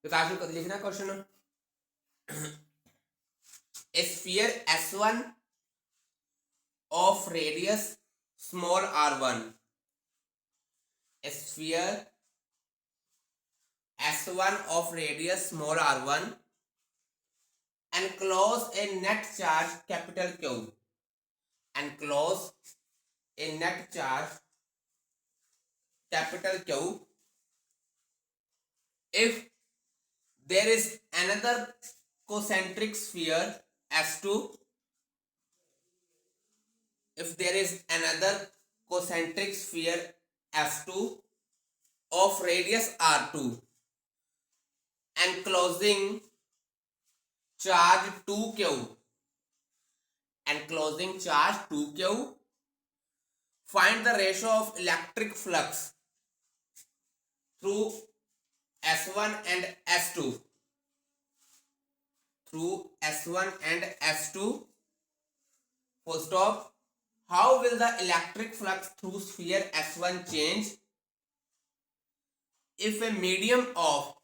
तो काफी पता लिखना question, sphere S1 of radius small r1, sphere S1 of radius small r1 enclose a net charge capital Q, enclose a net charge capital Q if there is another concentric sphere S2, if there is another concentric sphere S2 of radius r2 enclosing charge 2q, enclosing charge 2q, find the ratio of electric flux through S1 and S2, through S1 and S2, full stop. How will the electric flux through sphere S1 change if a medium of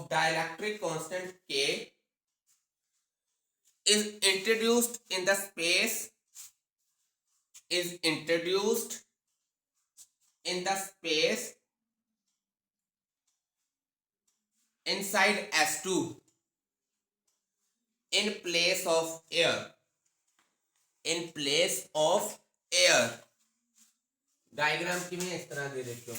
dielectric constant K is introduced in the space inside S2 in place of air, diagram किमें इस तरह दे देते हो,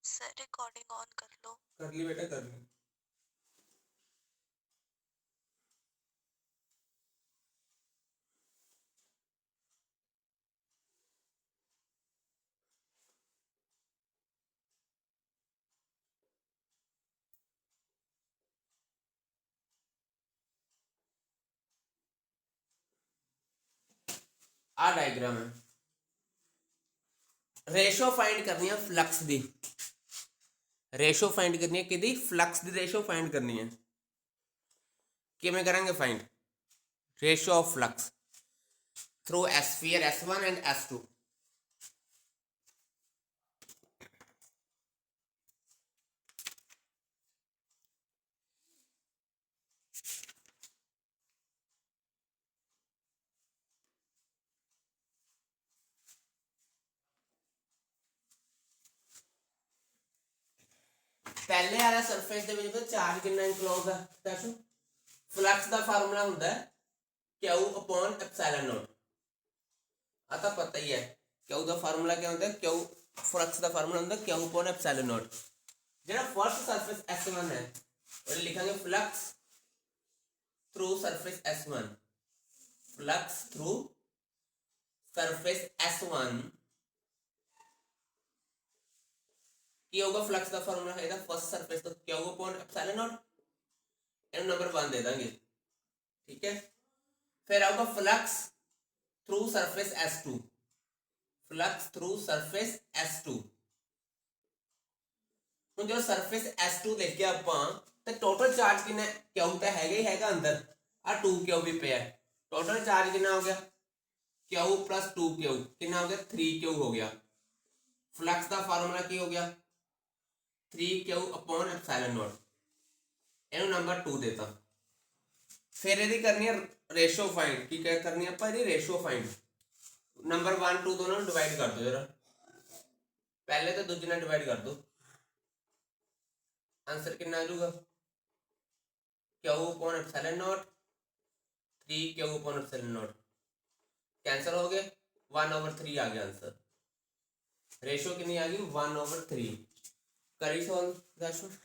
sir recording on कर लो। कर ली बेटा, कर ली। आ diagram है, रेशो फाइंड करनी है फ्लक्स दी, रेशो फाइंड करनी है कि फ्लक्स दी रेशो फाइंड करनी है, किमें करेंगे find ratio of flux through sphere S1 and S2। पहले वाला सरफेस ਦੇ ਵਿੱਚ ਚਾਰਜ ਕਿੰਨਾ ਇਨਕਲੋਜ਼ ਹੈ ਦੱਸੋ, ਫਲਕਸ ਦਾ ਫਾਰਮੂਲਾ ਹੁੰਦਾ ਹੈ Q/ε0, ਆ ਤਾਂ ਪਤਾ ਹੀ ਹੈ Q ਦਾ ਫਾਰਮੂਲਾ ਕੀ ਹੁੰਦਾ ਹੈ, Q ਫਲਕਸ ਦਾ ਫਾਰਮੂਲਾ ਹੁੰਦਾ Q/ε0। ਜਿਹੜਾ ਫਰਸਟ ਸਰਫੇਸ S1 ਹੈ ਉਹ ਲਿਖਾਂਗੇ flux through surface S1, flux through surface S1 ਕੀ ਹੋਗਾ, ਫਲਕਸ ਦਾ ਫਾਰਮੂਲਾ ਹੈ ਇਹਦਾ ਫਰਸਟ ਸਰਫੇਸ ਤੋਂ Q/ε0, ਇਹਨੂੰ ਨੰਬਰ 1 ਦੇ ਦਾਂਗੇ, ਠੀਕ ਹੈ। फिर आऊगा flux through surface S2, flux through surface S2। ਹੁਣ ਜਦੋਂ ਸਰਫੇਸ S2 ਦੇਖਿਆ ਆਪਾਂ ਤੇ ਟੋਟਲ ਚਾਰਜ ਕਿੰਨਾ, Q ਤਾਂ ਹੈਗਾ ਹੀ ਹੈਗਾ ਅੰਦਰ, ਆ 2Q ਵੀ ਪਿਆ, ਟੋਟਲ ਚਾਰਜ ਕਿੰਨਾ ਹੋ ਗਿਆ Q + 2Q ਕਿੰਨਾ ਹੋ ਗਿਆ 3Q ਹੋ ਗਿਆ। फ्लक्स ਦਾ ਫਾਰਮੂਲਾ ਕੀ ਹੋ ਗਿਆ 3Q/ε0, ਇਹਨੂੰ ਨੰਬਰ 2 ਦੇਤਾ। फिर यदि करनी है रेशो फाइंड, की क्या करनी है अपन रेशो फाइंड, नंबर 1 2 दोनों डिवाइड कर दो जरा, पहले तो दूसरे ने डिवाइड कर दो, आंसर कितना आ जाएगा Q/ε0 3Q/ε0 कैंसिल हो गए, 1/3 आ गया आंसर, रेशो कितनी आ गई 1/3। करी सॉल्व दाशु,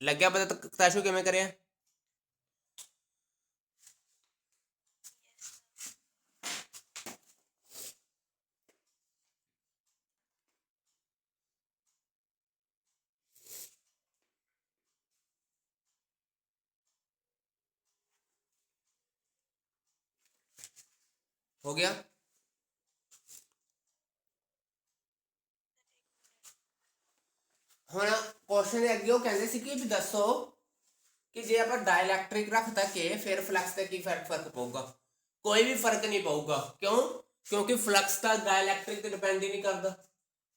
लग गया पता तो दाशु किमें करे हो गया। ਹੁਣ ਕੁਐਸਚਨ ਦੇ ਅੱਗੇ ਉਹ ਕਹਿੰਦੇ ਸੀ ਕਿ ਵੀ ਦੱਸੋ ਕਿ ਜੇ ਆਪਾਂ ਡਾਇਲੈਕਟ੍ਰਿਕ ਰੱਖਤਾ ਕਿ ਫਿਰ ਫਲਕਸ ਤੇ ਕੀ ਫਰਕ ਪਊਗਾ। ਕੋਈ ਵੀ ਫਰਕ ਨਹੀਂ ਪਊਗਾ। ਕਿਉਂ? ਕਿਉਂਕਿ ਫਲਕਸ ਤਾਂ ਡਾਇਲੈਕਟ੍ਰਿਕ ਤੇ ਡਿਪੈਂਡ ਹੀ ਨਹੀਂ ਕਰਦਾ।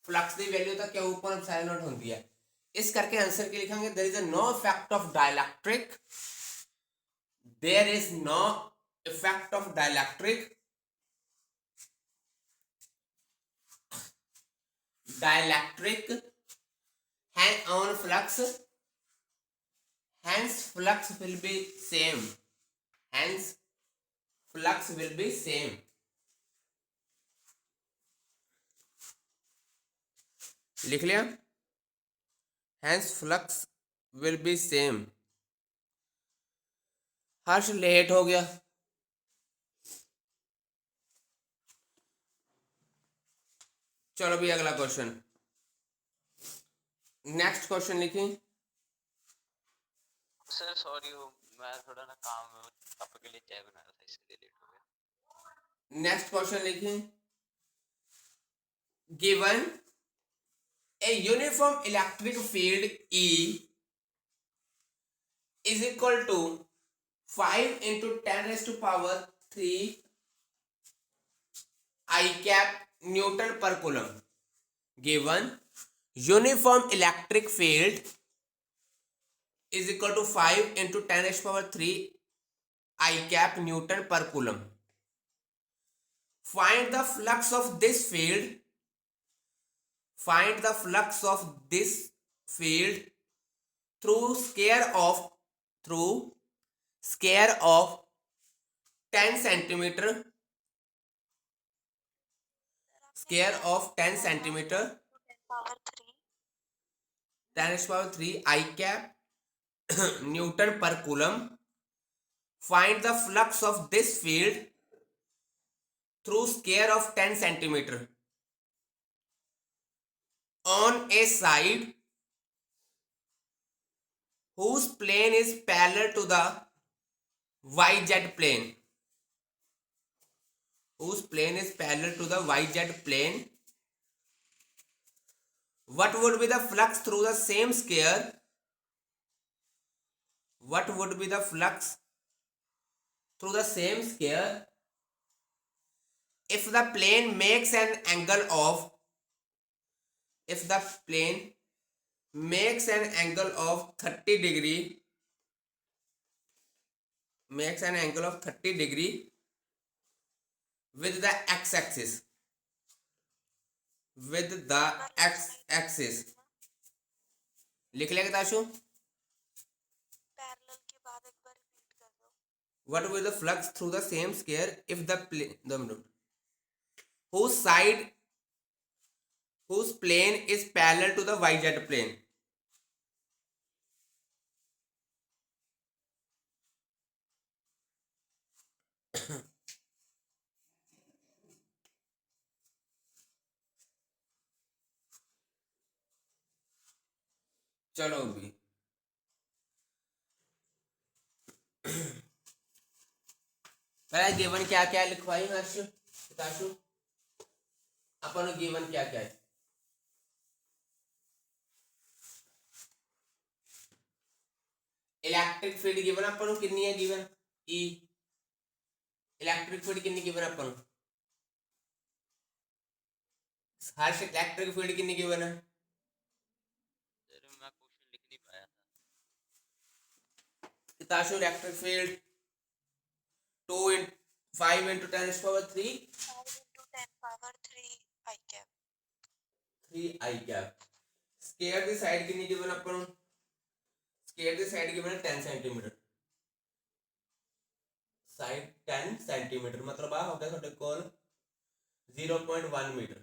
ਫਲਕਸ ਦੀ ਵੈਲਿਊ ਤਾਂ Q upon epsilon naught ਹੁੰਦੀ ਹੈ। ਇਸ ਕਰਕੇ ਆਂਸਰ ਕੀ ਲਿਖਾਂਗੇ? There is no effect of dielectric, there is no effect of dielectric and on flux, hence flux will be same, hence flux will be same. लिख लिया? hence flux will be same. Harsh late हो गया। चलो भी अगला question, next question लिखें। Sir sorry, मैं थोड़ा ना काम में आपके लिए चाय बना रहा था इसलिए लेट हो गया। नेक्स्ट क्वेश्चन लिखें। Given a uniform electric field E is equal to 5 into 10 raised to power 3 I cap Newton per coulomb. Given uniform electric field is equal to 5 into 10 raised to power 3 I cap Newton per coulomb. Find the flux of this field. Find the flux of this field through square of 10 centimeter, square of 10 centimeter, 10 raised to power 3 I cap Newton per coulomb. Find the flux of this field through square of 10 centimeter on a side whose plane is parallel to the YZ plane. Whose plane is parallel to the YZ plane. What would be the flux through the same square? What would be the flux through the same square if the plane makes an angle of, if the plane makes an angle of 30 degree, makes an angle of 30 degree with the x-axis, with the x-axis. लिख लेगा Tashu? Parallel के बाद एक बार repeat कर दो। What will the flux through the same square if the plane, whose plane is parallel to the YZ plane? चलो भी पहले गिवन क्या क्या लिखवाई हर्ष ताशु? अपन गिवन क्या क्या है? इलेक्ट्रिक फील्ड गिवन अपन कितनी है? Given E। इलेक्ट्रिक फील्ड कितनी गिवन अपन? हर्ष इलेक्ट्रिक फील्ड कितनी गिवन है? सर मैं क्वेश्चन लिख नहीं पाया था। Tashu electric field 5 into 10 raised to power 3 5 into 10 power 3 I cap 3 I cap। Square the side कितनी गिवन अपन? स्क्वायर दी साइड गिवन है 10 सेंटीमीटर। साइड 10 सेंटीमीटर मतलब आ हो गया ਤੁਹਾਡੇ ਕੋਲ 0.1 मीटर।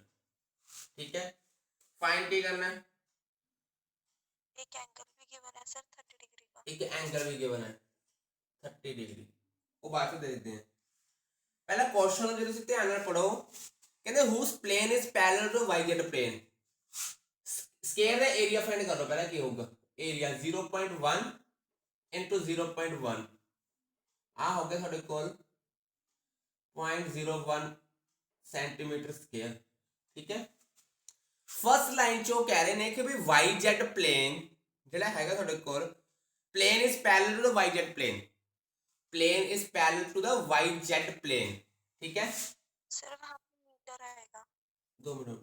ठीक है, फाइंड की करना है? एक एंगल भी गिवन है सर 30 डिग्री का। एक एंगल भी गिवन है 30 डिग्री, वो बाद में दे देते हैं। पहला क्वेश्चन जो तुम ध्यान ਨਾਲ पढ़ो, कहते whose plane is parallel to YZ plane। Square the area find कर लो। पहला ਕੀ ਹੋਊਗਾ? एरिया 0.1 into 0.1 आ हो गया ਤੁਹਾਡੇ ਕੋਲ 0.01 सेंटीमीटर स्क्वायर। ठीक है, फर्स्ट लाइन चो कह रहे ने कि भी वाई जेड प्लेन ਜਿਹੜਾ ਹੈਗਾ ਤੁਹਾਡੇ ਕੋਲ plane is parallel to the Y Z plane, plane is parallel to the Y Z plane, ठीक है। सर वहाँ पे मीटर आएगा। 2 मिनट,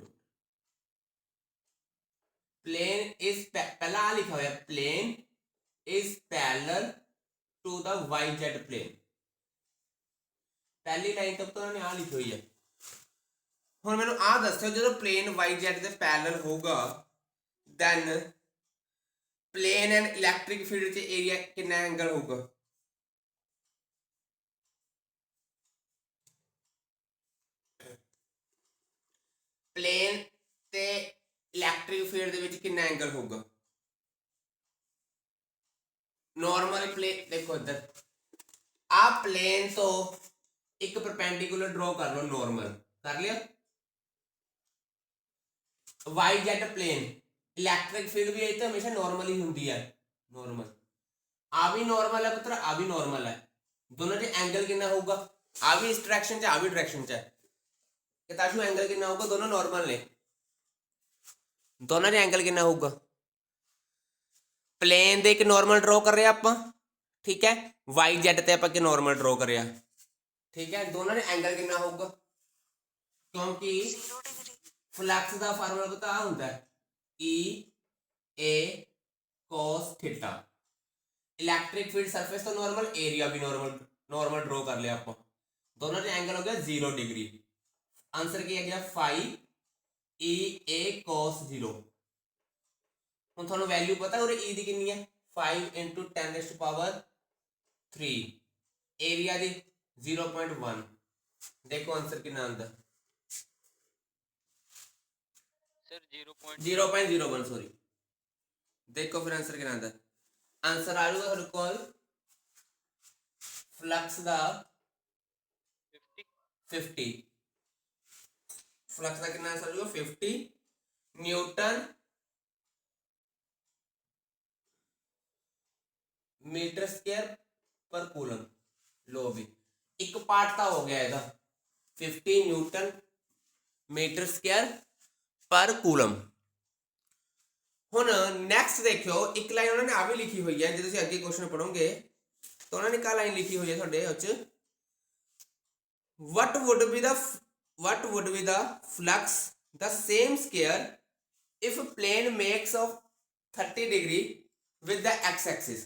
प्लेन इज पहला आ लिखा हुआ है plane is parallel to the Y Z plane, पहली लाइन तक तो उन्होंने आ लिखी हुई है। ਹੁਣ ਮੈਨੂੰ ਆ ਦੱਸਿਓ ਜਦੋਂ प्लेन वाई जेड ਦੇ ਪੈरेलल ਹੋਊਗਾ then plane and electric field च एरिया कितना एंगल होगा। प्लेन ते इलैक्ट्रिक फील्ड दे विच कितना एंगल होगा। नॉर्मल प्लेन देखो इधर आ प्लेन तो एक परपेंडिकुलर ड्रॉ कर लो, नॉर्मल कर लिया। Y Z plane electric field भी तो हमेशा नॉर्मल ही होंगी है, नॉर्मल आ भी नॉर्मल है पुत्र, आ भी नॉर्मल है, दोनों के एंगल कितना होगा, आ भी इस डायरेक्शन च आ भी डायरेक्शन च है, किताशु एंगल कितना होगा, दोनों नॉर्मल ने, दोनों के एंगल कितना होगा। प्लेन दे एक नॉर्मल ड्रॉ कर रहे हैं आप, ठीक है, वाई जेड ते आप नॉर्मल ड्रॉ कर रहे हैं, ठीक है, दोनों के एंगल कितना होगा, क्योंकि 0 डिग्री। फ्लक्स का फार्मूला पता होता है E A cos theta, electric field surface तो नॉर्मल, एरिया भी नॉर्मल, नॉर्मल ड्रॉ कर लिया आप, दोनों के एंगल हो गया 0 डिग्री, आंसर किया गया 5 E A cos 0। ਹੁਣ ਤੁਹਾਨੂੰ ਵੈਲਿਊ ਪਤਾ ਉਰੇ E ਦੀ ਕਿੰਨੀ ਹੈ 5 × 10⁻³ ਏਰੀਆ ਦੀ 0.1, ਦੇਖੋ ਆਂਸਰ ਕਿੰਨਾ ਆਉਂਦਾ सर 0.01 सॉरी, देखो फिर आंसर क्या आता है, आंसर आ जाएगा ਤੁਹਾਡੇ ਕੋਲ फ्लक्स ਦਾ 50, फ्लक्स ਦਾ ਕਿੰਨਾ ਆਂਸਰ ਆ ਜਾਊਗਾ 50 न्यूटन मीटर स्क्वायर पर कूलम। लो भी एक पार्ट ਤਾਂ ਹੋ ਗਿਆ ਇਹਦਾ 50 न्यूटन मीटर स्क्वायर पर कूलम। ਹੁਣ ਨੈਕਸਟ ਦੇਖਿਓ ਇੱਕ ਲਾਈਨ ਉਹਨਾਂ ਨੇ ਆ ਵੀ ਲਿਖੀ ਹੋਈ ਹੈ, ਜੇ ਤੁਸੀਂ ਅੱਗੇ ਕੁਐਸਚਨ ਪੜੋਗੇ ਤਾਂ ਉਹਨਾਂ ਨੇ ਕਾ ਲਾਈਨ ਲਿਖੀ ਹੋਈ ਹੈ ਤੁਹਾਡੇ ਉੱਚ what would be the flux the same square if plane makes of 30 degree with the x axis,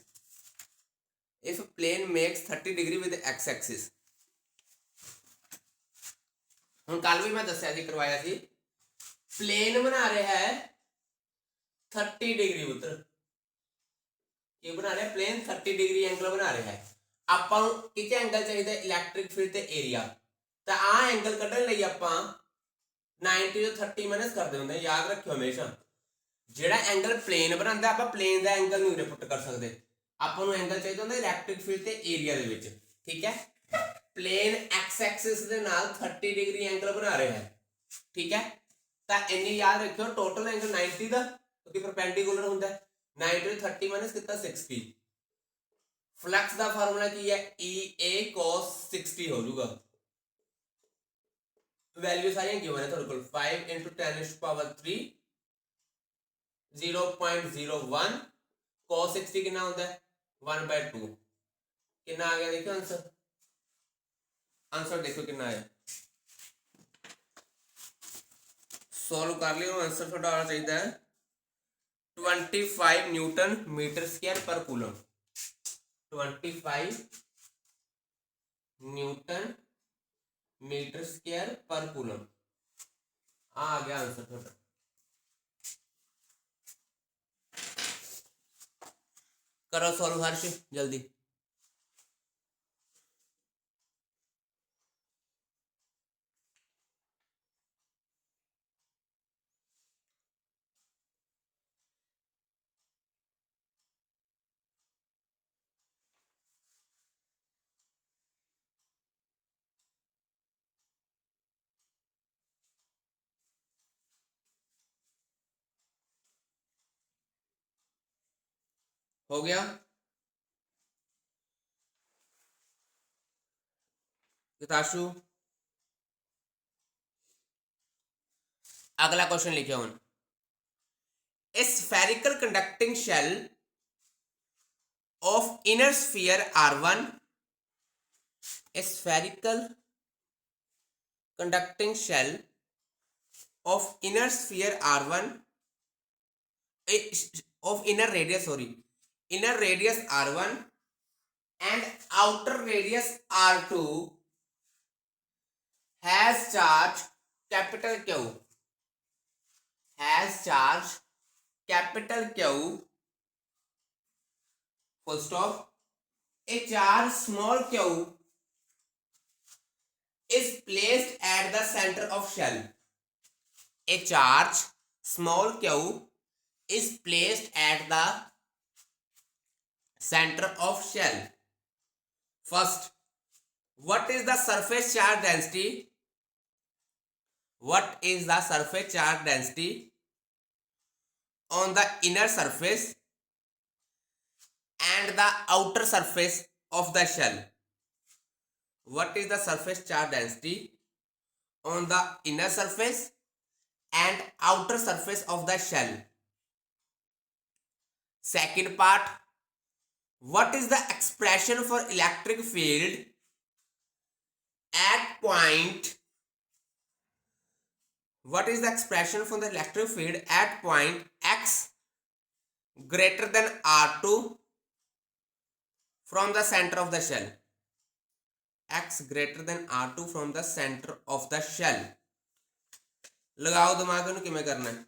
if plane makes 30 degree with the x axis। ਹੁਣ ਕੱਲ ਵੀ ਮੈਂ ਦੱਸਿਆ ਸੀ, ਕਰਵਾਇਆ ਸੀ, प्लेन बना रहा है 30 डिग्री पुत्र, ये बना रहे प्लेन 30 डिग्री एंगल बना रहा है, ਆਪਾਂ ਨੂੰ ਕਿਤੇ ਐਂਗਲ ਚਾਹੀਦਾ ਇਲੈਕਟ੍ਰਿਕ ਫੀਲਡ ਤੇ ਏਰੀਆ, ਤਾਂ ਆ ਐਂਗਲ ਕੱਢਣ ਲਈ ਆਪਾਂ 90 ਤੋਂ 30 ਮਾਈਨਸ ਕਰਦੇ ਹੁੰਦੇ, ਯਾਦ ਰੱਖਿਓ ਹਮੇਸ਼ਾ ਜਿਹੜਾ ਐਂਗਲ ਪਲੇਨ ਬਣਾਉਂਦਾ ਆਪਾਂ ਪਲੇਨ ਦਾ ਐਂਗਲ ਨਹੀਂ ਰਿਪੋਰਟ ਕਰ ਸਕਦੇ, ਆਪਾਂ ਨੂੰ ਐਂਗਲ ਚਾਹੀਦਾ ਹੁੰਦਾ ਇਲੈਕਟ੍ਰਿਕ ਫੀਲਡ ਤੇ ਏਰੀਆ ਦੇ ਵਿੱਚ, ਠੀਕ ਹੈ। ਪਲੇਨ ਐਕਸ ਐਕਸਿਸ ਦੇ ਨਾਲ 30 डिग्री एंगल ਬਣਾ ਰਿਹਾ ਹੈ, ਠੀਕ ਹੈ, ਤਾਂ ਇੰਨੀ ਯਾਦ ਰੱਖਿਓ ਟੋਟਲ ਐਂਗਲ 90 ਦਾ ਕਿਉਂਕਿ ਪਰਪੈਂਡੀਕੂਲਰ ਹੁੰਦਾ 90 ਤੋਂ 30 ਮਾਈਨਸ ਕੀਤਾ 60। फ्लक्स ਦਾ ਫਾਰਮੂਲਾ ਕੀ ਹੈ EA cos 60 ਹੋ ਜਾਊਗਾ, ਵੈਲਿਊ ਸਾਰੀਆਂ ਗਿਵਨ ਹੈ ਤੁਹਾਡੇ ਕੋਲ 5 × 10⁻³ 0.01 cos 60 ਕਿੰਨਾ ਹੁੰਦਾ 1/2, ਕਿੰਨਾ ਆ ਗਿਆ ਦੇਖੋ ਆਂਸਰ, आंसर देखो कितना आया, सॉल्व कर लियो, आंसर थोड़ा आना चाहिए 25 न्यूटन मीटर स्क्वायर पर कूलम, 25 न्यूटन मीटर स्क्वायर पर कूलम आ गया आंसर थोड़ा। करो सॉल्व हर्ष जल्दी। हो गया किताशु, अगला क्वेश्चन लिखे हूं A spherical conducting shell of inner sphere R1, a spherical conducting shell of inner sphere R1, of inner radius R1 and outer radius R2 has charge capital Q, has charge capital Q, full stop. A charge small q is placed at the center of shell. A charge small q is placed at the center of shell. First, what is the surface charge density? What is the surface charge density on the inner surface and the outer surface of the shell? What is the surface charge density on the inner surface and outer surface of the shell? Second part, what is the expression for electric field at point? What is the expression for the electric field at point x greater than R2 from the center of the shell? X greater than R2 from the center of the shell. लगाओ दिमाग ਨੂੰ ਕਿਵੇਂ ਕਰਨਾ ਹੈ?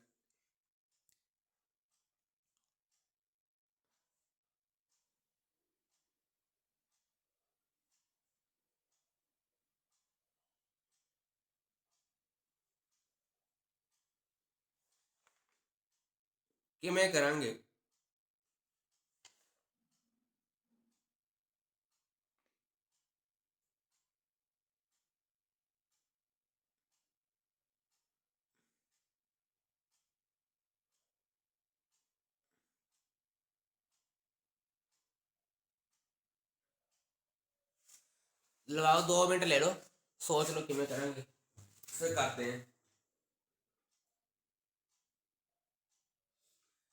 ਕਿਵੇਂ ਕਰਾਂਗੇ? लगाओ 2 minute ले लो, सोच लो किमें करेंगे, फिर करते हैं।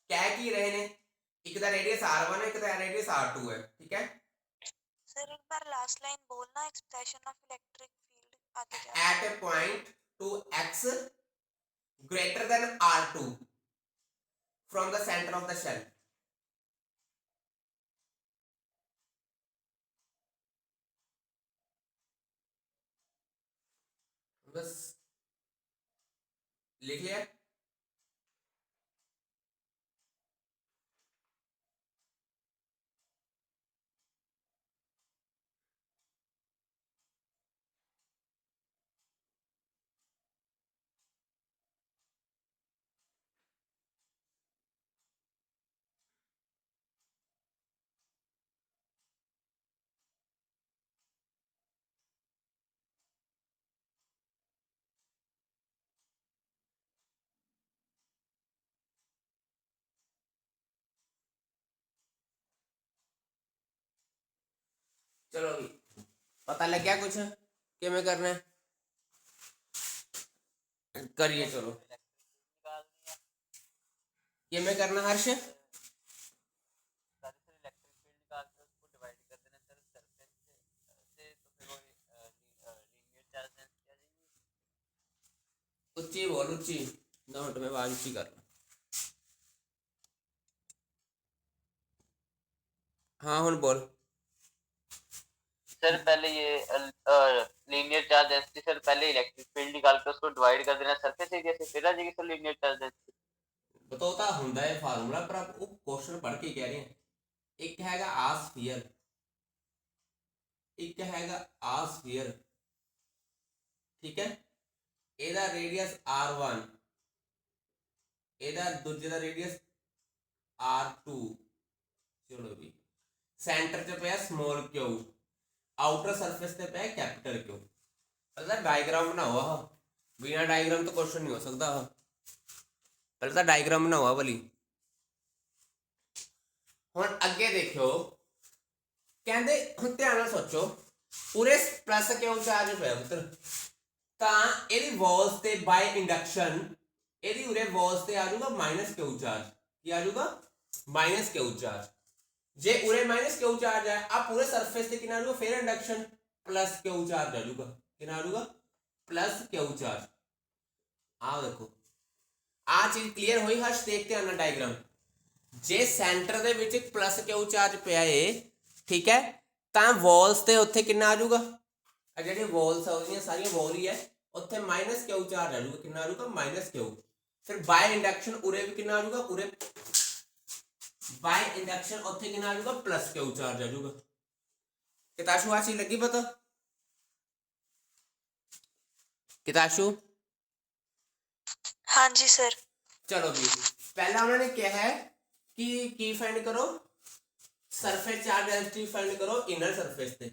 क्या की रहे ने, एक दा रेडियस R1 है, एक दा रेडियस R2 है, ठीक है। सर एक बार लास्ट लाइन बोलना, एक्सप्रेशन ऑफ इलेक्ट्रिक फील्ड आगे जा। At a point to x greater than R2 from the center of the shell. बस लिख लिया। चलो अभी पता लग गया कुछ कि मैं करना है, करिए। चलो ये मैं करना हर्ष, उच्ची बोल, उच्ची 2 मिनट में आवाज उच्ची कर। हाँ हुन बोल। सर पहले ये लीनियर चार्ज डेंसिटी, सर पहले इलेक्ट्रिक फील्ड निकाल के उसको डिवाइड कर देना सरफेस एरिया से, फिर आ जाएगी सर लीनियर चार्ज डेंसिटी। बतौता हुंदा है फार्मूला, पर आप वो क्वेश्चन पढ़ के कह रहे हैं। एक हैगा आ स्फीयर, एक हैगा आ स्फीयर, ठीक है। एदा रेडियस R1, एदा दूजे दा रेडियस R2। चलो भी सेंटर च पे स्मॉल क्यू, आउटर सरफेस पे है कैपिटल क्यू। पहले डायग्राम बनाओ, बिना डायग्राम तो क्वेश्चन नहीं हो सकता। पहले तो डायग्राम बनाओ वाली। हुण अगे देखो, कहंदे हुण ध्यान नाल सोचो, पूरे प्लस क्यू चार्ज पे पुत्र, तां इहदी वॉल्स ते बाय इंडक्शन इहदी उरे वॉल्स ते आ जाऊगा माइनस क्यू चार्ज। ਕੀ ਆ ਜਾਊਗਾ ਮਾਈਨਸ ਕਿਊ ਚਾਰਜ। ਜੇ ਉਰੇ ਮਾਈਨਸ ਕਿਊ ਚਾਰਜ ਹੈ ਆ ਪੂਰੇ ਸਰਫੇਸ ਤੇ ਕਿੰਨਾ ਆ ਜਾਊਗਾ ਫਿਰ ਇੰਡਕਸ਼ਨ प्लस क्यू चार्ज आ जाऊगा कितना आ जाऊगा प्लस क्यू चार्ज। आओ देखो आ चीज क्लियर हुई हर्ष देखते हैं ना डायग्राम जे सेंटर ਦੇ ਵਿੱਚ प्लस क्यू चार्ज ਪਿਆ ਏ ठीक है ਤਾਂ ਵਾਲਸ ਤੇ ਉੱਥੇ ਕਿੰਨਾ ਆ ਜਾਊਗਾ ਆ ਜਿਹੜੀ ਵਾਲਸ ਆ ਉਹਦੀਆਂ ਸਾਰੀਆਂ ਵਾਲ ਹੀ ਹੈ ਉੱਥੇ ਮਾਈਨਸ क्यू ਚਾਰਜ ਆ ਜਾਊਗਾ ਕਿੰਨਾ ਆ ਜਾਊਗਾ ਮਾਈਨਸ क्यू। ਫਿਰ ਬਾय ਇੰਡਕਸ਼ਨ ਉਰੇ ਵੀ ਕਿੰਨਾ ਆ ਜਾਊਗਾ ਉਰੇ बाय इंडक्शन ਉੱਥੇ ਕਿੰਨਾ ਆ ਜਾਊਗਾ प्लस क्यू चार्ज आ जाऊगा। किताशु आ चीज लगी पता किताशु हाँ जी सर। चलो भी पहला उन्होंने क्या है कि की फाइंड करो सरफेस चार्ज डेंसिटी फाइंड करो इनर सरफेस पे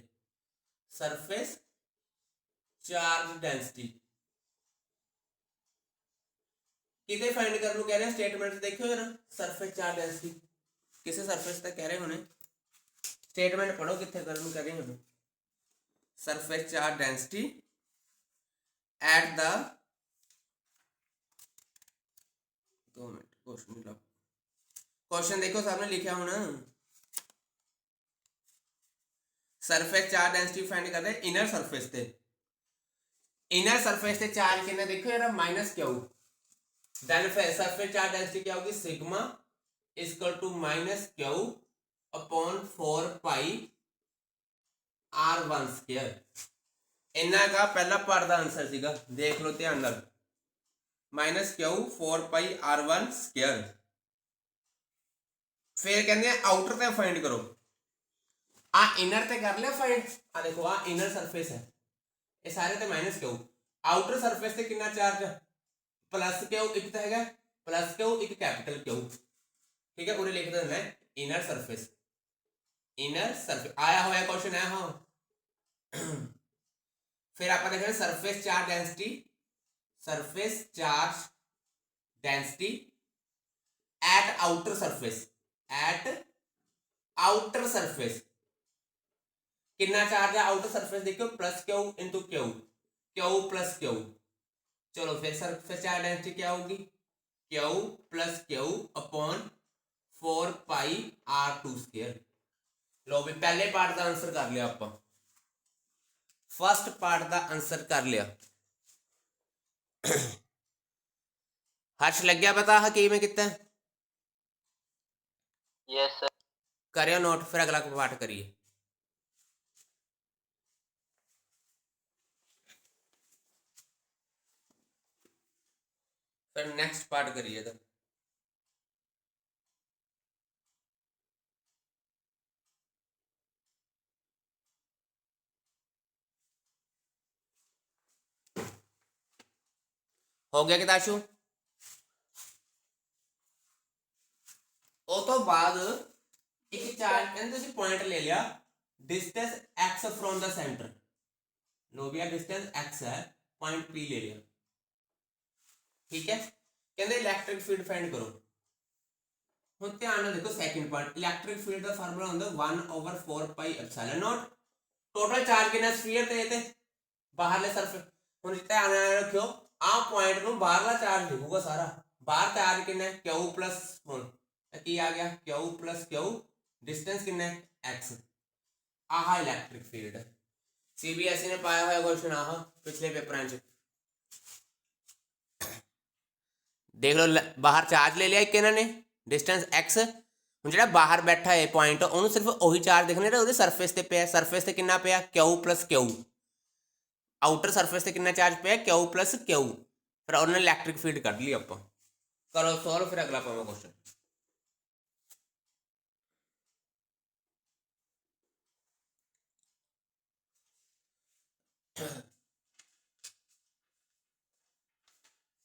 सरफेस चार्ज डेंसिटी कितने फाइंड कर लो कह रहे हैं स्टेटमेंट देखो जरा सरफेस चार्ज डेंसिटी किसे सरफेस तक कह रहे हैं उन्हें स्टेटमेंट पढ़ो कितने कर्म करेंगे surface charge density at the 2 minute question देखो सामने लिखा होना सरफेस चार्ज डेंसिटी फाइंड करते इनर सरफेस ते चार्ज कितना देखो यार माइनस क्या हो देन सरफेस चार्ज डेंसिटी क्या होगी sigma equal to minus Q upon 4 pi r1 square. इन्ना का पहला पार्ट का आंसर सीगा देख लो ध्यान नाल minus Q 4 pi r1 square. फिर कहते हैं आउटर ते फाइंड करो आ इनर ते कर लिया फाइंड आ देखो आ इनर सरफेस है ये सारे ते माइनस क्यू आउटर सरफेस ते कितना चार्ज प्लस क्यू एक तो है प्लस क्यू एक कैपिटल क्यू ठीक है पूरे लिख देना है इनर सरफेस आया हुआ क्वेश्चन है हाँ। फिर आप देखें surface charge density at outer surface कितना चार्ज है आउटर सरफेस देखो plus Q into Q plus Q. चलो फिर सरफेस चार्ज डेंसिटी क्या होगी क्यू प्लस क्यू अपॉन 4 पाई r2 स्क्वायर। लो भी पहले पार्ट का आंसर कर लिया आप फर्स्ट पार्ट का आंसर कर लिया। हर्ष लग गया पता हकी में कितना यस सर करियो नोट फिर अगला पार्ट करिए। फिर नेक्स्ट पार्ट करिए तो हो गया किताशु ਉਹ ਤੋਂ ਬਾਅਦ ਇੱਕ ਚਾਰਜ ਕਹਿੰਦੇ ਤੁਸੀਂ ਪੁਆਇੰਟ ਲੈ ਲਿਆ distance x from the centre लो भैया डिस्टेंस x है पॉइंट p ले लिया ठीक है कहते इलेक्ट्रिक फील्ड फाइंड करो ਹੁਣ ਧਿਆਨ ਨਾਲ ਦੇਖੋ ਸੈਕਿੰਡ ਪਾਰਟ ਇਲੈਕਟ੍ਰਿਕ ਫੀਲਡ ਦਾ ਫਾਰਮੂਲਾ ਹੁੰਦਾ 1/4 ਪਾਈ ਐਪਸਿਲਨ ਨੋਟ ਟੋਟਲ ਚਾਰਜ ਕਿੰਨਾ ਸਫੀਅਰ ਤੇ ਬਾਹਰਲੇ ਸਰਫੇਸ ਹੁਣ ਧਿਆਨ ਨਾਲ ਰੱਖਿਓ ਆ ਪੁਆਇੰਟ ਨੂੰ ਬਾਹਰਲਾ ਚਾਰਜ ਲਿਖੂਗਾ ਸਾਰਾ ਬਾਹਰ ਚਾਰਜ ਕਿੰਨਾ ਹੈ q ਪਲਸ ਹੁਣ ਕੀ ਆ ਗਿਆ q ਪਲਸ q डिस्टेंस कितना है x आहा इलेक्ट्रिक फील्ड सीबीएसई ने पाया हुआ क्वेश्चन आहा पिछले पेपर च देख लो बाहर चार्ज ले लिया एक इन्होंने डिस्टेंस x ਹੁਣ ਜਿਹੜਾ ਬਾਹਰ ਬੈਠਾ ਹੈ ਪੁਆਇੰਟ ਉਹਨੂੰ ਸਿਰਫ ਉਹੀ ਚਾਰਜ ਦਿਖਣੇ ਨੇ ਉਹਦੇ ਸਰਫੇਸ ਤੇ ਪਿਆ ਸਰਫੇਸ ਤੇ ਕਿੰਨਾ ਪਿਆ q + q ਆਊਟਰ ਸਰਫੇਸ ਤੇ ਕਿੰਨਾ ਚਾਰਜ ਪਿਆ q + q ਫਿਰ ਉਹਨੇ ਇਲੈਕਟ੍ਰਿਕ ਫੀਲਡ ਕੱਢ ਲਈ ਆਪਾਂ ਕਰੋ ਸੋਲਵ ਫਿਰ ਅਗਲਾ ਪਾਵਾਂ क्वेश्चन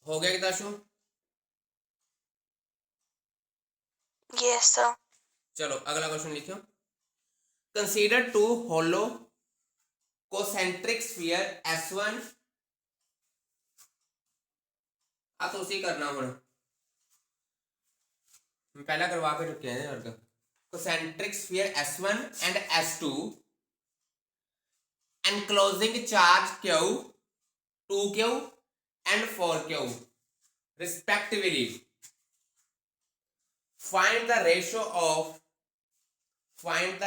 हो गया किताशु यस सर। चलो अगला क्वेश्चन लिखो consider two hollow concentric sphere S1 आ तो उसी करना हुण पहला करवा के चुके हैं वर्ग concentric sphere S1 and S2 enclosing charge Q 2Q and 4Q respectively find the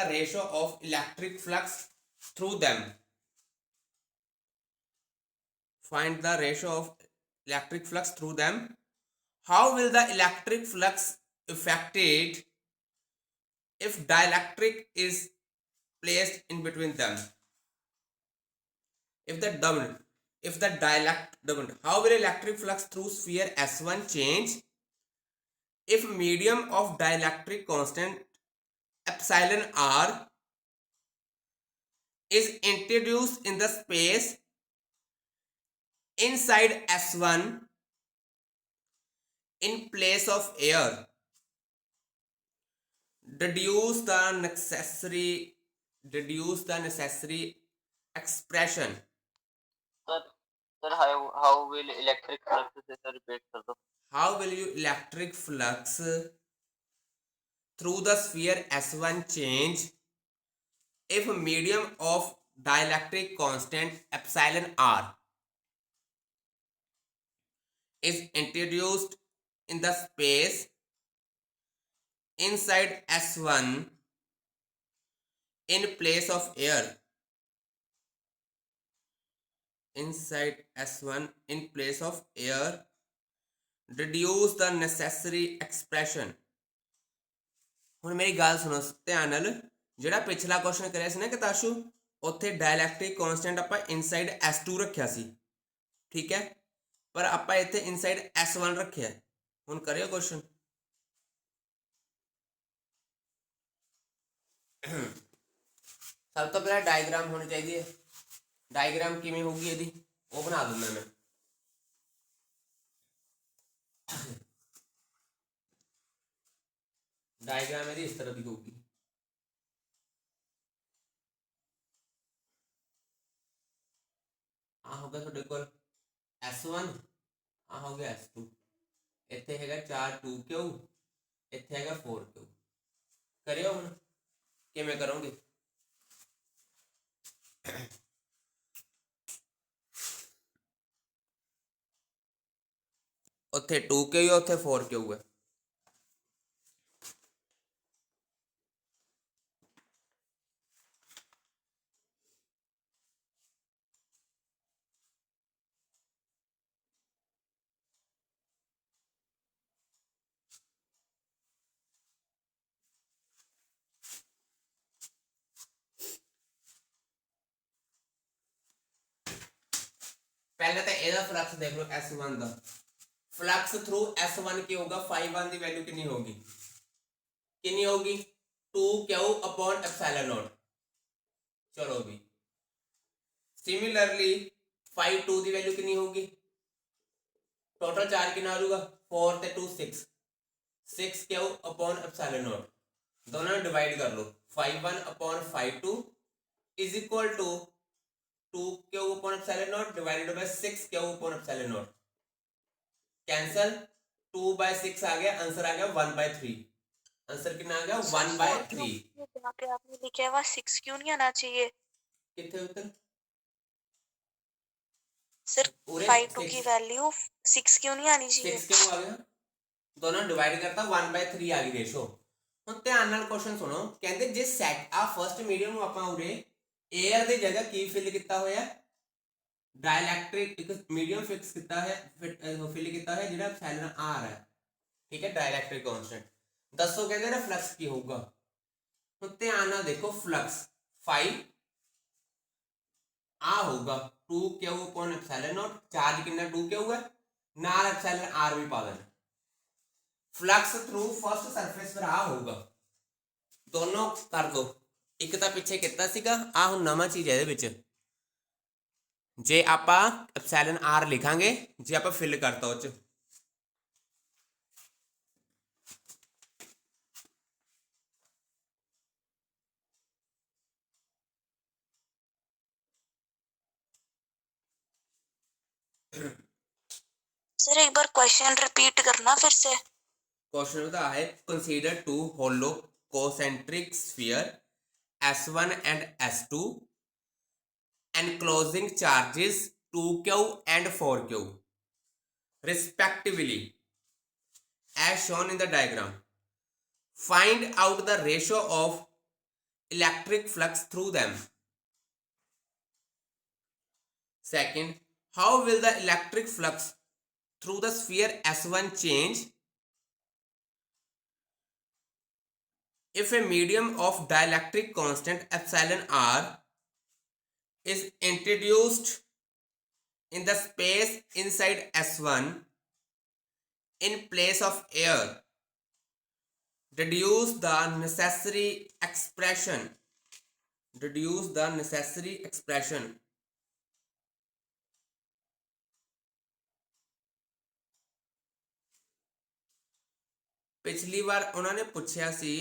ratio of electric flux through them. Find the ratio of electric flux through them. How will the electric flux affected if dielectric is placed in between them? If the dielectric, how will electric flux through sphere S1 change if medium of dielectric constant epsilon r is introduced in the space inside S1 in place of air? Deduce the necessary expression. Sir how will electric flux से sir repeat कर दो. How will you electric flux through the sphere S1 change if medium of dielectric constant epsilon r is introduced in the space inside S1 in place of air? Inside S1 in place of air. Deduce the necessary expression. ਹੁਣ ਮੇਰੀ ਗੱਲ ਸੁਣੋ ਧਿਆਨ ਨਾਲ, ਜਿਹੜਾ ਪਿਛਲਾ question ਕਰਿਆ ਸੀ ਨਾ ਕਤਾਸ਼ੂ, ਉੱਥੇ ਡਾਇਲੈਕਟ੍ਰਿਕ ਕਨਸਟੈਂਟ ਆਪਾਂ ਇਨਸਾਈਡ S2 ਰੱਖਿਆ ਸੀ, ਠੀਕ ਹੈ, ਪਰ ਆਪਾਂ ਇੱਥੇ ਇਨਸਾਈਡ S1 ਰੱਖਿਆ. ਹੁਣ ਕਰਿਓ ਕੁਐਸਚਨ. ਸਭ ਤੋਂ ਪਹਿਲਾਂ ਡਾਇਗਰਾਮ ਹੋਣੀ ਚਾਹੀਦੀ ਹੈ. ਡਾਇਗਰਾਮ ਕਿਵੇਂ ਹੋਊਗੀ ਇਹਦੀ, ਉਹ ਬਣਾ ਦਿੰਦਾ ਮੈਂ. डायग्राम है इस तरह की होगी. आ होगा ਤੁਹਾਡੇ ਕੋਲ S1, ਆ ਹੋ ਗਿਆ S2, ਇੱਥੇ ਹੈਗਾ 4 2Q, ਇੱਥੇ ਹੈਗਾ 4Q. ਕਰਿਓ ਹੁਣ ਕਿਵੇਂ ਕਰੋਗੇ. ਉੱਥੇ 2Q ਹੈ, ਉੱਥੇ 4Q ਹੈ. पहले तो ਇਹਦਾ ਫਲਕਸ देख लो S1 ਦਾ. फ्लक्स थ्रू S1 की होगा 5 की वैल्यू कितनी होगी, कितनी होगी 2Q/ε0. चलो भी सिमिलरली 5 2 की वैल्यू कितनी होगी, टोटल चार्ज कितना हो जाएगा 4 ते 2 6Q/ε0. दोनों डिवाइड कर लो. 5/5 is equal to 2Q/ε0 divided by 6Q/ε0. Cancel. 2/6 आ गया, आंसर आ गया 1/3. आंसर कितना आ गया 1/3. यहाँ पे आपने लिखा है 6 क्यों नहीं आना चाहिए कितने उत्तर सर? 5 की वैल्यू 6 क्यों नहीं आनी 6 चाहिए? क्यों आ गया, दोनों डिवाइड करता 1/3 आ गई रेशो. ਹੁਣ ਧਿਆਨ ਨਾਲ ਕੁਐਸਚਨ ਸੁਣੋ. ਕਹਿੰਦੇ ਜੇ ਸੈਟ ਆ ਫਰਸਟ ਮੀਡੀਅਮ ਨੂੰ ਆਪਾਂ ਉਰੇ 에ਅਰ ਦੀ ਜਗ੍ਹਾ ਕੀ ਫਿਲ ਕੀਤਾ ਹੋਇਆ, डायलैक्ट्रिक एक मीडियम फिक्स किया है, फिल किया है जिहड़ा एप्सिलॉन r है, ठीक है, डायलैक्ट्रिक कांस्टेंट. दसो कहते ना फ्लक्स की होगा. हुण ध्यान नाल देखो फ्लक्स 5 आ होगा 2Q/ε0. चार्ज कितना 2Q है, नाल एप्सिलॉन r भी पा देना. फ्लक्स थ्रू फर्स्ट सरफेस पर आ होगा. दोनों कर दो. एक तो पिछे किया सीगा, आ हुण नवां चीज़ है इहदे विच. जे आप एप्सिलॉन r लिखांगे, जे आप फिल करता उस सर एक बार क्वेश्चन रिपीट करना फिर से. क्वेश्चन बता है consider 2 hollow concentric sphere S1 and S2 enclosing charges 2Q and 4Q respectively as shown in the diagram. find out the ratio of electric flux through them. Second, how will the electric flux through the sphere S1 change if a medium of dielectric constant epsilon r is introduced in the space inside S1 in place of air? Deduce the necessary expression. पिछली बार उन्होंने पूछा सी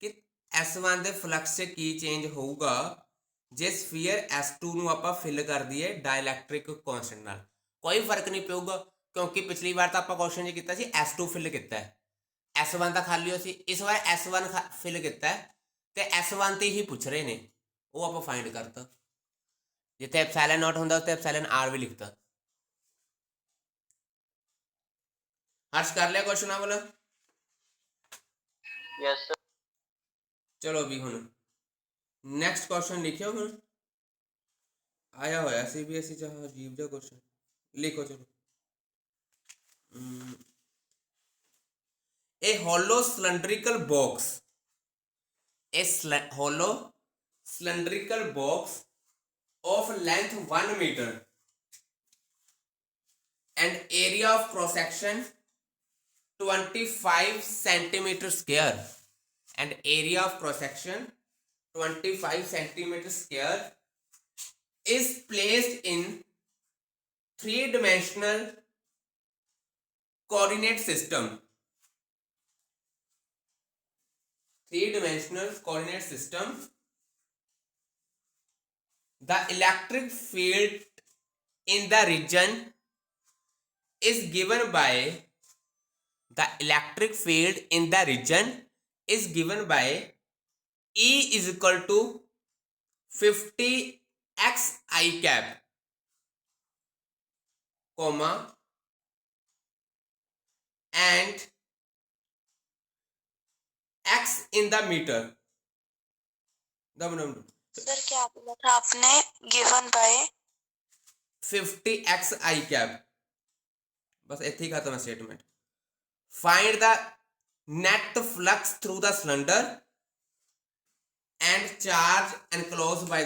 कि S1 ਦੇ flux 'ਚ ਕੀ change ਹੋਊਗਾ ਜੇ sphere S2 ਨੂੰ ਆਪਾਂ ਫਿਲ ਕਰ ਦਈਏ ਡਾਇਲੈਕਟ੍ਰਿਕ ਕਨਸਟੈਂਟ ਨਾਲ। ਕੋਈ ਫਰਕ ਨਹੀਂ ਪਊਗਾ ਕਿਉਂਕਿ ਪਿਛਲੀ ਵਾਰ ਤਾਂ ਆਪਾਂ ਕੁਐਸਚਨ 'ਚ ਕੀਤਾ ਸੀ S2 ਫਿਲ ਕੀਤਾ ਹੈ, S1 ਤਾਂ ਖਾਲੀ ਹੋ ਸੀ। ਇਸ ਵਾਰ S1 ਫਿਲ ਕੀਤਾ ਹੈ ਤੇ S1 ਤੇ ਹੀ ਪੁੱਛ ਰਹੇ ਨੇ, ਉਹ ਆਪਾਂ ਫਾਈਂਡ ਕਰਤਾ। ਜਿੱਥੇ ਐਪਸਾਈਲਨ ਨੋਟ ਹੁੰਦਾ ਉੱਥੇ ਐਪਸਾਈਲਨ ਆਰ ਵੀ ਲਿਖਤਾ। ਹਰਸ਼ ਕਰ ਲਿਆ ਕੁਐਸਚਨ ਆ ਵਾਲਾ? Yes sir. चलो भी हुण नैक्सट क्वेश्चन लिखियो। हुण आया होया CBSE च अजीब जिहा क्वेश्चन, लिखो। चलो, ए hollow cylindrical box, hollow cylindrical box of length 1 meter and area of cross section 25 centimeter square and area of cross section 25 centimeter square is placed in three-dimensional coordinate system. The electric field in the region is given by E is equal to 50 x I cap, comma, and x in the meter. Sir क्या बोला था आपने? Given by 50 x I cap। बस इतनी खत्म है statement. Find the net flux through the cylinder and charge enclosed by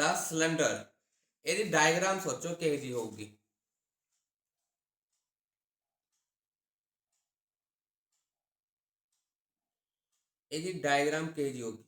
the cylinder, ਇਹਦੀ diagram ਸੋਚੋ ਕਿਹੋ ਜੀ ਹੋਊਗੀ। ਇਹਦੀ ਡਾਇਗਰਾਮ ਕਿਹੋ ਜੀ ਹੋਊਗੀ?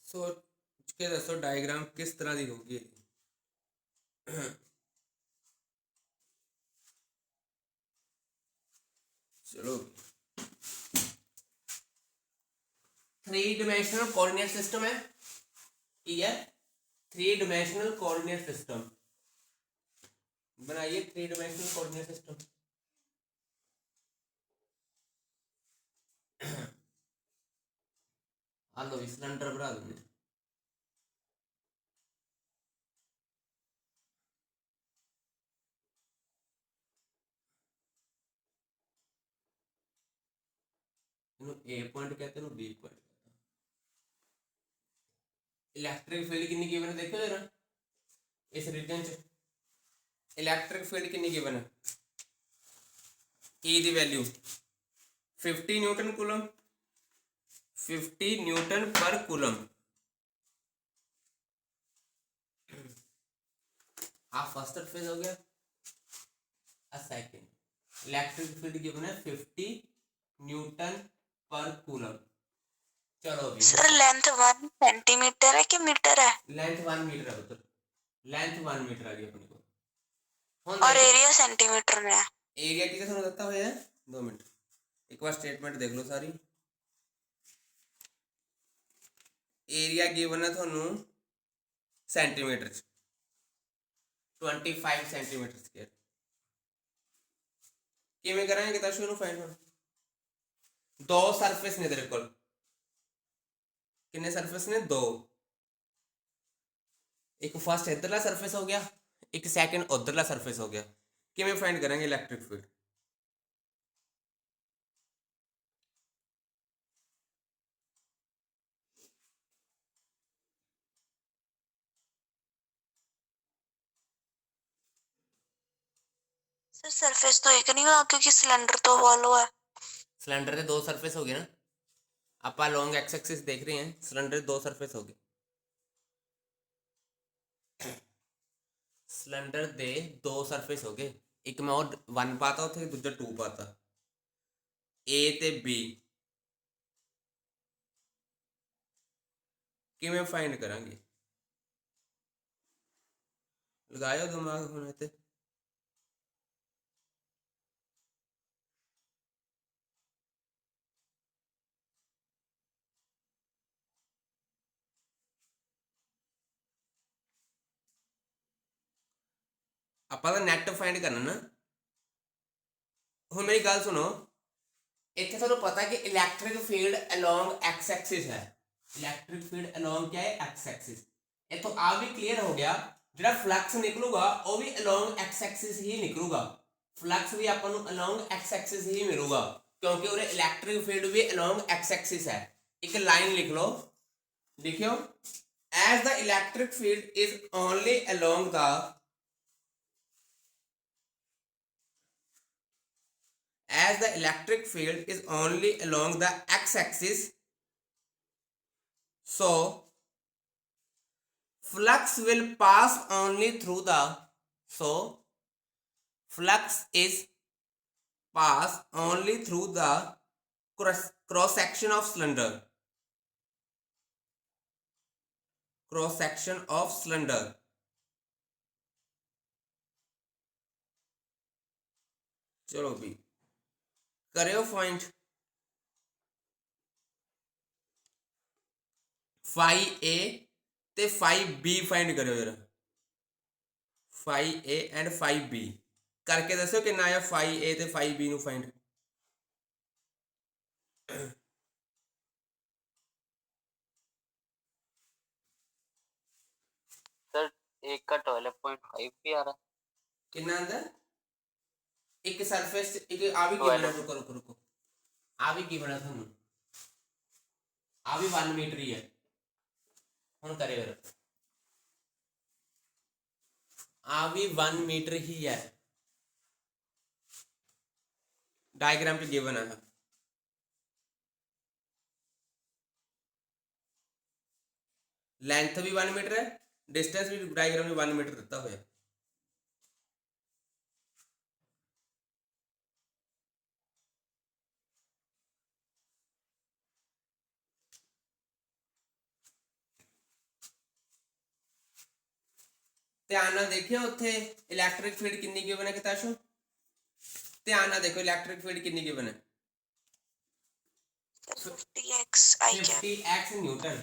सोच के दसो डायग्राम किस तरह की होगी। चलो, 3-dimensional कोऑर्डिनेट सिस्टम है, ठीक है। 3-dimensional कोऑर्डिनेट सिस्टम बनाइए। 3-dimensional कोऑर्डिनेट सिस्टम लो सिलेंडर बना दूंगे। ए पॉइंट कहते हैं, बी पॉइंट कहते हैं। इलेक्ट्रिक फील्ड कितनी गिवन है देखो जरा इस रीजन च। इलेक्ट्रिक फील्ड कितनी गिवन है? ई दी वैल्यू 50 न्यूटन कूलम, 50 न्यूटन पर कूलम। फर्स्ट फेज हो गया। सेकंड इलेक्ट्रिक फील्ड गिवन है 50 न्यूटन पर कूलम। चलो भी सर लेंथ 1 सेंटीमीटर है कि मीटर है? लेंथ 1 मीटर है पुत्र, लेंथ 1 मीटर आ गई अपने को। और एरिया सेंटीमीटर में है। एरिया किसे सुना देता है? 2 मिनट एक बार स्टेटमेंट देख लो सारी। एरिया गिवन है थानू सेंटीमीटर 25 सेंटीमीटर स्क्वायर किवें करांगे ताशु नू फाइंड हुण दो सरफेस ने तेरे कोल कितने सरफेस ने दो एक फर्स्ट इधरला सरफेस हो गया एक सेकंड उधरला सरफेस हो गया किवें फाइंड करेंगे इलेक्ट्रिक फील्ड सर सरफेस तो एक नहीं हुआ क्योंकि सिलेंडर तो हॉलो है। सिलेंडर के दो सरफेस हो गए ना आप लॉन्ग एक्स एक्सिस देख रहे हैं सिलेंडर के दो सरफेस हो गए सिलेंडर दे दो सरफेस हो गए एक मैं और 1 पाता उथे दूजा 2 पाता ए ते बी किवें फाइंड करांगे लगायो दिमाग हुण इत्ते ਆਪਾਂ ਤਾਂ ਨੈਟ ਫਾਈਂਡ ਕਰਨਾ ਨਾ ਹੁਣ ਮੇਰੀ ਗੱਲ ਸੁਣੋ ਇੱਥੇ ਤੁਹਾਨੂੰ ਪਤਾ ਕਿ electric field along X axis ਹੈ ਇਲੈਕਟ੍ਰਿਕ ਫੀਲਡ ਅਲੋਂਗ क्या है एक्स एक्सिस इथों आ भी क्लियर हो गया ਜਿਹੜਾ ਫਲਕਸ ਨਿਕਲੂਗਾ ਉਹ ਵੀ ਅਲੋਂਗ ਐਕਸ ਐਕਸਿਸ ਹੀ ਨਿਕਲੂਗਾ ਫਲਕਸ ਵੀ ਆਪਾਂ ਨੂੰ ਅਲੋਂਗ ਐਕਸ ਐਕਸਿਸ ਹੀ ਮਿਲੂਗਾ ਕਿਉਂਕਿ ਉਹਦੇ ਇਲੈਕਟ੍ਰਿਕ ਫੀਲਡ ਵੀ ਅਲੋਂਗ ਐਕਸ ਐਕਸਿਸ ਹੈ ਇੱਕ ਲਾਈਨ ਲਿਖ ਲਓ ਲਿਖਿਓ as the electric field is only along the as the electric field is only along the x-axis so flux will pass only through the flux is pass only through the cross section of cylinder cross section of cylinder चलो भी करो find phi A ते phi B find करो जरा phi A and phi B करके दसो कितना आया फाई ए ते फाई बी नू फाइंड सर एक का 12.5 भी आ रहा कितना आंदा एक सरफेस एक आ भी गिवन है रुको रुको रुको आ भी गिवन है थानू आ भी 1 मीटर ही है हुण करे फिर आ भी 1 मीटर ही है डायग्राम पे गिवन है लेंथ भी 1 मीटर है डिस्टेंस भी डायग्राम में 1 मीटर दिता हुआ है ध्यान ना देखियो उत्थे इलैक्ट्रिक फील्ड कितनी गिवन है किताशो ध्यान ना देखो इलैक्ट्रिक फील्ड कितनी गिवन है 50x आई कैप 50x न्यूटन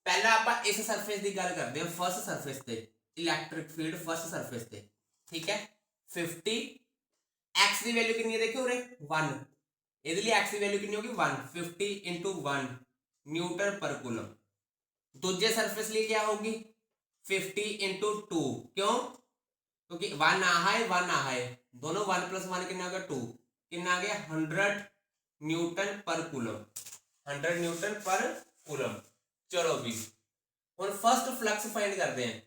पहला ਆਪਾਂ ਇਸ ਸਰਫੇਸ ਦੀ ਗੱਲ ਕਰਦੇ ਹਾਂ ਫਰਸਟ ਸਰਫੇਸ ਤੇ ਇਲੈਕਟ੍ਰਿਕ ਫੀਲਡ ਫਰਸਟ ਸਰਫੇਸ ਤੇ ਠੀਕ ਹੈ 50 x ਦੀ ਵੈਲਿਊ ਕਿੰਨੀ ਹੈ ਦੇਖੋ ਉਰੇ 1 ਇਹਦੇ ਲਈ x ਦੀ ਵੈਲਿਊ ਕਿੰਨੀ ਹੋਗੀ 1 50 1 न्यूटन पर कूलम दूसरे सरफेस लिए क्या होगी 50 इंटू 2 क्यों क्योंकि 1 आ है 1 आ है दोनों 1 प्लस 1 कितना आ गया 2 कितना आ गया 100 न्यूटन पर कूलम 100 न्यूटन पर कूलम चलो भी हम फर्स्ट फ्लक्स फाइंड करते हैं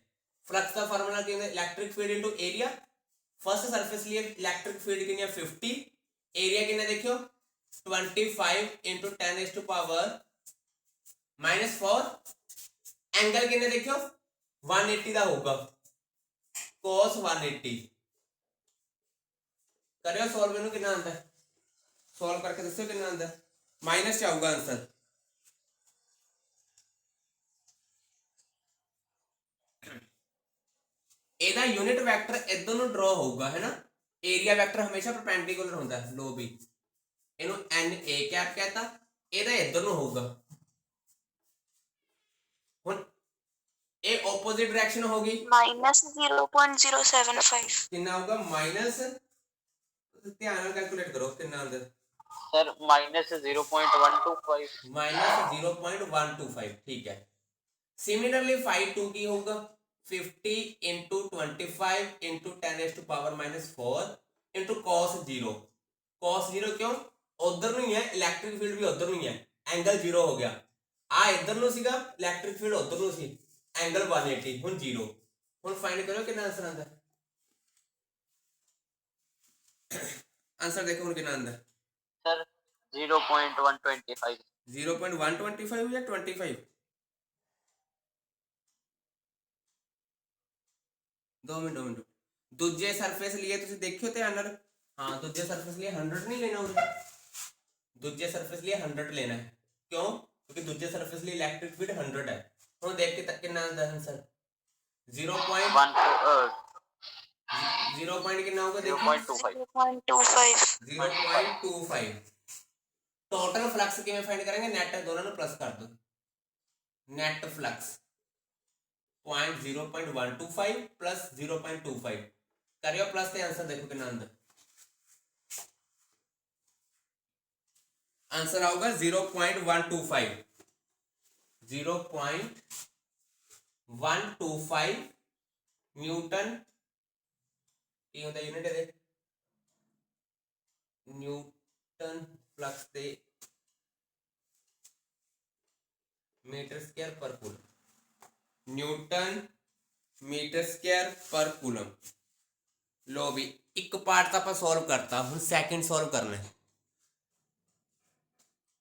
फ्लक्स का फार्मूला क्या है electric field into area first surface लिए इलेक्ट्रिक फील्ड कितनी है 50 एरिया कितना देखियो 25 इंटू 10⁻⁻⁴ एंगल कितने देखियो 180 का होगा cos 180 करियो सॉल्व इनू कितना आंदा सॉल्व करके दसो कितना आंदा माइनस च आऊगा आंसर ਇਹਦਾ यूनिट वेक्टर इधर ਨੂੰ ਡਰਾ ਹੋਊਗਾ है ना एरिया वेक्टर हमेशा परपेंडिकुलर ਹੁੰਦਾ ਹੈ लो भी ਇਹਨੂੰ na कैप कहता ਇਹਦਾ इधर ਨੂੰ ਹੋਊਗਾ ऑपोजिट डायरेक्शन होगी -0.075 कितना होगा माइनस, ध्यान ਨਾਲ कैलकुलेट करो कितना आंदा सर -0.125 -0.125 ठीक है। सिमिलरली फाई 2 की होगा 50 into 25 into 10⁻⁻4 into cos 0। cos 0 क्यों उधर नहीं है, इलैक्ट्रिक फील्ड भी उधर नहीं है, एंगल 0 हो गया। आ इधर ਨੂੰ ਸੀਗਾ ਇਲੈਕਟ੍ਰਿਕ ਫੀਲਡ ਉਧਰ ਨੂੰ ਸੀ, एंगल 180 ਹੁਣ 0। ਹੁਣ फाइंड करो कितना आंसर आंदा, आंसर देखो ਹੁਣ कितना आंदा सर 0.125 0.125 या 25 2 ਮਿੰਟ ਦੂਜੇ ਸਰਫੇਸ लिए ਤੁਸੀਂ ਦੇਖਿਓ ਧਿਆਨ ਨਾਲ। हाँ दूजे सरफेस लिए 100 नहीं लेना उधर, दूजे सरफेस लिए 100 लेना है, क्यों क्योंकि दूजे सरफेस लिए इलेक्ट्रिक फील्ड 100 है। ਹੁਣ ਦੇਖ ਕੇ ਕਿੰਨਾ ਆਂਦਾ ਆंसर 0.1 कितना होगा देखो 0.25 0.25। टोटल फ्लक्स किवें फाइंड करेंगे, नेट दोनों ਨੂੰ प्लस कर दो, नेट फ्लक्स 0.125 प्लस 0.25 करियो प्लस ते आंसर देखो कितना आंदा, आंसर आऊगा 0.125 0.125 न्यूटन की होता यूनिट है न्यूटन फ्लक्स ते मीटर स्क्वायर पर कूलम, न्यूटन मीटर स्क्वायर पर कूलम। लो भी एक पार्ट तो आप सॉल्व करता, हूँ सैकेंड सॉल्व करना है।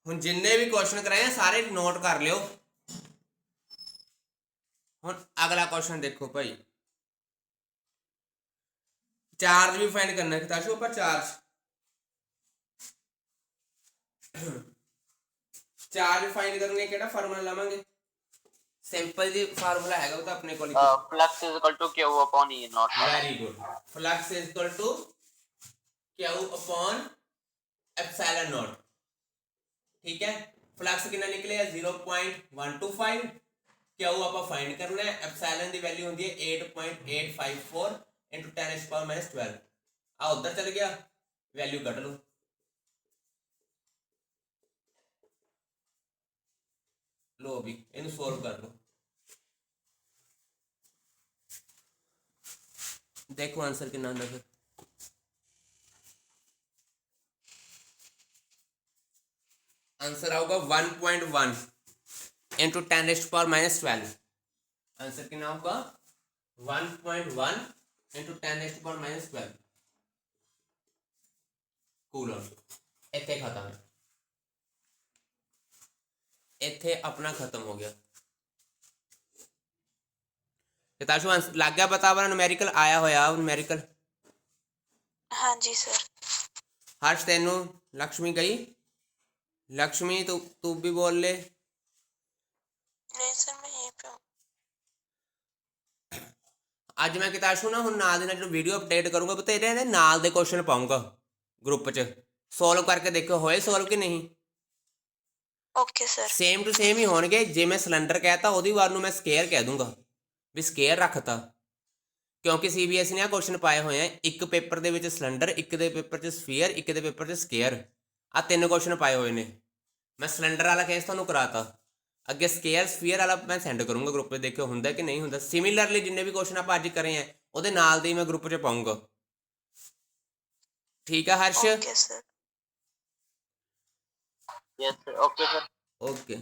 ਹੁਣ जिन्ने भी क्वेश्चन कराए सारे नोट कर लियो। ਹੁਣ अगला क्वेश्चन देखो भाई, चार्ज भी फाइंड करना है, ताशो पर चार्ज फाइंड करने केड़ा फार्मूला लावांगे, सिंपल जी फार्मूला हैगा वो तो अपने को flux is equal to Q upon E not. Very good, flux is equal to Q upon epsilon not. ठीक है, फ्लक्स कितना निकलेगा 0.125, क्यू आप फाइंड करना है, एप्सिलॉन की वैल्यू होती है 8.854 इंटू 10⁻12। आ उधर चल गया, वैल्यू कट लो, लो भी इन सोल्व कर लो, देखो आंसर कितना आंदा फिर। Answer आऊगा 1.1 into 10⁻12। आंसर कितना होगा 1.1 इंटू 10⁻12 कूलम। इतने खत्म, इतने अपना खत्म हो गया। ताशु लग गया पता वाला न्यूमेरिकल आया होया, न्यूमेरिकल। हाँ जी सर। हर्ष तेनू लक्ष्मी गई, लक्ष्मी तू भी बोल ले। नहीं सर मैं यहीं पे हूँ। ਅੱਜ ਮੈਂ ਕਿਤਾਸ਼ੂ ਨਾ ਹੁਣ ਨਾਲ ਦੇ ਨਾਲ ਜਦੋਂ ਵੀਡੀਓ ਅਪਡੇਟ ਕਰੂੰਗਾ ਪਤਾ ਇਹਦੇ ਨਾਲ ਦੇ ਕੁਐਸਚਨ ਪਾਉਂਗਾ ਗਰੁੱਪ 'ਚ, ਸੋਲਵ ਕਰਕੇ ਦੇਖੋ ਹੋਏ ਸੋਲਵ ਕਿ ਨਹੀਂ। Okay sir. Same to same ही होंगे, जे मैं सिलेंडर कहता ਉਹਦੀ ਵਾਰ ਨੂੰ मैं ਸਕੇਅਰ ਕਹਿ ਦੂੰਗਾ ਵੀ ਸਕੇਅਰ ਰੱਖਤਾ, ਕਿਉਂਕਿ CBSE ਨੇ ਆ ਕੁਐਸਚਨ ਪਾਏ ਹੋਏ ਆ, ਇੱਕ ਪੇਪਰ ਦੇ ਵਿੱਚ ਸਿਲੰਡਰ, ਇੱਕ ਦੇ ਪੇਪਰ 'ਚ ਸਫੀਅਰ, ਇੱਕ ਦੇ ਪੇਪਰ 'ਚ ਸਕੇਅਰ, ਆ ਤਿੰਨ ਕੁਐਸਚਨ ਪਾਏ ਹੋਏ ਨੇ। ਮੈਂ ਸਿਲੰਡਰ ਵਾਲਾ ਕੇਸ ਤੁਹਾਨੂੰ ਕਰਾਤਾ, ਅੱਗੇ ਸਕੇਅਰ ਸਫੀਅਰ ਵਾਲਾ ਮੈਂ ਸੈਂਡ ਕਰੂੰਗਾ ਗਰੁੱਪ 'ਤੇ, ਦੇਖਿਓ ਹੁੰਦਾ ਕਿ ਨਹੀਂ ਹੁੰਦਾ। ਸਿਮਿਲਰਲੀ ਜਿੰਨੇ ਵੀ ਕੁਐਸਚਨ ਆਪਾਂ ਅੱਜ ਕਰੇ ਆ ਉਹਦੇ ਨਾਲ ਦੇ ਹੀ ਮੈਂ ਗਰੁੱਪ 'ਚ ਪਾਉਂਗਾ। ਠੀਕ ਆ Harsh? Okay sir. Yes sir, okay sir. Okay.